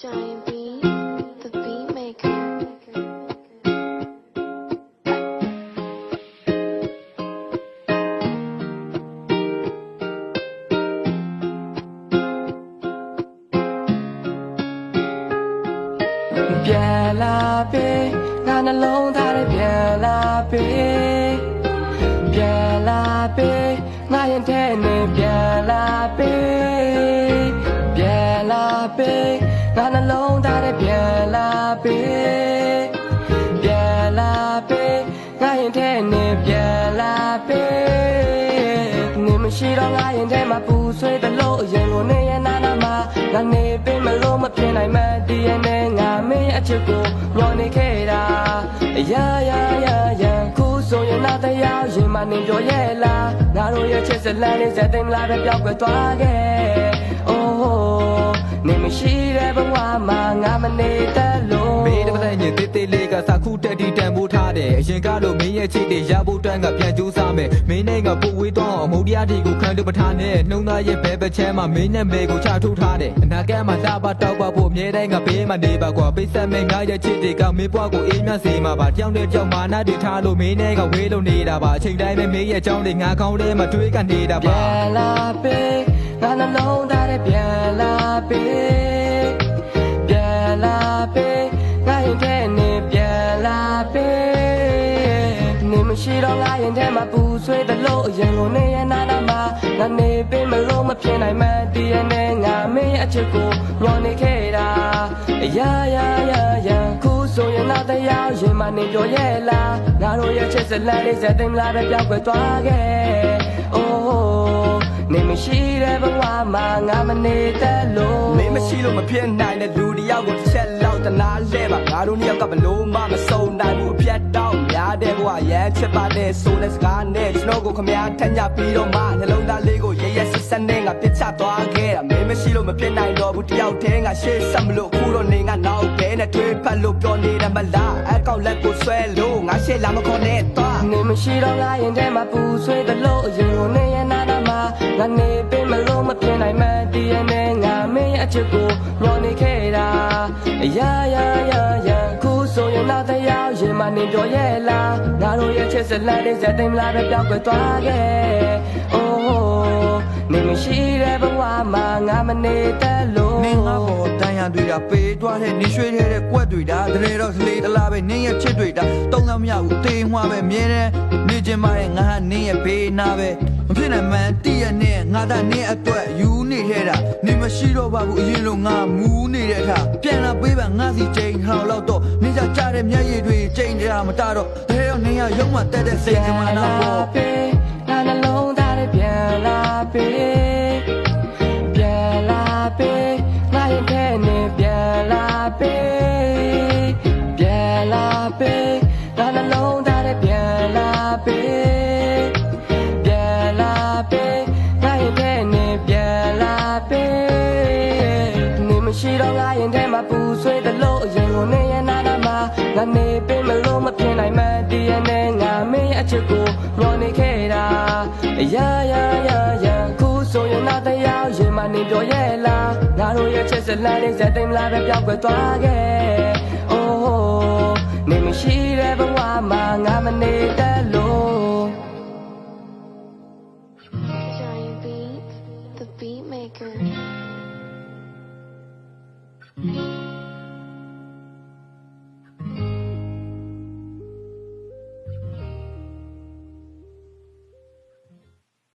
Giant Beat, the beat maker. Biela be, na na long da de biela be, biela be, na yen te ne biela be, biela be, na na long da de biela be, biela be, na yen te ne biela be, ni me shi do na yen te ma pu sui de lo yen lo ne yen na na ma, na ne be me lo ma pyin nai ma di yen ne nga me a chit ko nyaw ne ke da ya ku so yen na ta yaw yin ma nin pyo ye la na ro ye chit set lanလေးဇက်သိမ်းလာပဲပျောက်ကွယ်သွားခဲ့oh နေမရှိတဲ့ဘဝမှာငါမနေတတ်လို့မင်းတပတ်ညင်တေးသေးလေးကစာခုတက်တီတန်ဖိုးထားတယ်အရင်ကလို့မင်းရဲ့ချစ်တွေရဖို့တန်းကပြန်ကြိုးစားမယ်မင်းနဲ့ကပို့ဝေးတော့အမုန်းတရားတွေကိုခံလို့မထားနဲ့နှုံသားရဲ့ဘဲပချမ်းမှာမင်းနဲ့မဲကိုချထုတ်ထားတယ်အနာဂတ်မှာလာပါတောက်ပါဖို့အမြဲတမ်းကဘေးမှာနေပါကွာပိတ်ဆက်မဲ့ငါရဲ့ချစ်တွေကမင်းဘွားကိုအေးမြစေမှာပါကြောင်တဲ့ကြောင်မာနာတွေထားလို့မင်းနဲ့ကဝေးလို့နေတာပါအချိန်တိုင်းပဲမင်းရဲ့ကြောင်တွေငါကောင်းထဲမှာတွေးကနေတာပါပြန်လာပေငါနှလုံးသားတဲ့ပြန်လာပေပြန်လာပေငါရင်ထဲနေပြန်လာပေနေမရှိတော့ငါရင်ထဲမှာပူဆွေးတယ်လို့အရင်လိုနေရနာနာမှာငါနေပေးမလို့မဖြစ်နိုင်မှတည်ရနေငါမင်းအချစ်ကိုညှော်နေခဲ့တာရာခုဆိုရင်တော့တရားရင်မနေပြောရဲ့လားငါတို့ရဲ့ချစ်စလန်လေးဇက်သိမ်းလာပဲပျောက်ကွယ်သွားခဲ့oh နေမရှိတဲ့ဘဝမှာငါမနေတတ်လို့မင်းမရှိလို့မဖြစ်နိုင်တဲ့လူတယောက်ကိုတစ်ချက်လောက်တနာလဲပါငါတို့နှစ်ယောက်ကဘလို့မှမစုံနိုင်ဘူးအပြတ်တောက်များတဲ့ဘဝရမ်းချစ်ပါတဲ့ဆိုတဲ့စကားနဲ့ကျွန်တော်ကိုခမရထက်ညပြီးတော့မှနှလုံးသားလေးကိုရဲရဲစစ်စစ်နဲ့ငါပြစ်ချသွားခဲ့တာမင်းမရှိလို့မဖြစ်နိုင်တော့ဘူးတယောက်တည်းငါရှေ့ဆက်မလို့ခုတော့နေငါနောက်ဘဲနဲ့တွေးဖက်လို့ပြောနေတယ်မလားအကောက်လက်ကိုဆွဲလို့ငါရှေ့လာမခေါ်နဲ့တော့နေမရှိတော့ငါရင်ထဲမှာပူဆွေးတယ်လို့အရင်လိုနေရနာနာမှာငါနေပေးမလို့မဖြစ်နိုင်မှတည်ရနေငါမင်းအချစ်ကိုညှော်နေခဲ့တာရာခုဆိုရင်တော့တရားရင်မနေပြောရဲ့လားငါတို့ရဲ့ချစ်စလန်လေးဇက်သိမ်းလာပဲပျောက်ကွယ်သွားခဲ့oh နေမရှိတဲ့ဘဝမှာငါမနေတတ်လို့နင်းငါဘောတန်ရတွေ့တာပေးသွားတဲ့နေရွှေထဲတဲ့ကွက်တွေတာတရေတော့ကလေးတလားပဲနင်းရဲ့ချစ်တွေတာတုံးတော့မရဘူးတေးမှွားပဲမြဲတယ်နေချင်ပါရဲ့ငါဟာနင်းရဲ့ဘေးနာပဲမဖြစ်နိုင်မှန်းတည့်ရနဲ့ငါသာနင်းအတွက်ယူနေခဲ့တာနေမရှိတော့ပါဘူးအရင်လိုငါမူးနေတဲ့ထားပြန်လာပေးပါငါစီချိန်ဟောင်းတော့နေကြကြတဲ့မျက်ရည်တွေချိန်ကြမတတော့ဘယ်တော့နင်းရရုံးမှတက်တဲ့စိတ်ကမှနာပေါ့ငါနှလုံးသားနဲ့ပြန်လာပေပြန်လာပေငါရင်ထဲနဲ့ပြန်လာပေပြန်လာပေငါနှလုံးသားနဲ့ပြန်လာပေပြန်လာပေငါရင်ထဲနဲ့ပြန်လာပေနေမရှိတော့ငါရင်ထဲမှာပူဆွေးတယ်လို့အရင်လိုနေရနာနာမှာငါနေပေးမလို့မဖြစ်နိုင်မှတည်ရနေငါမင်းအချစ်ကိုညှော်နေခဲ့တာရာခုဆိုရင်တော့တရားရင်မနေပြောရဲ့လားငါတို့ရဲ့ချစ်စလန်လေးဇက်သိမ်းလာပဲပျောက်ကွယ်သွားခဲ့oh နေမရှိတဲ့ဘဝမှာငါမနေတတ်လို့ Giant Beat, the beat maker.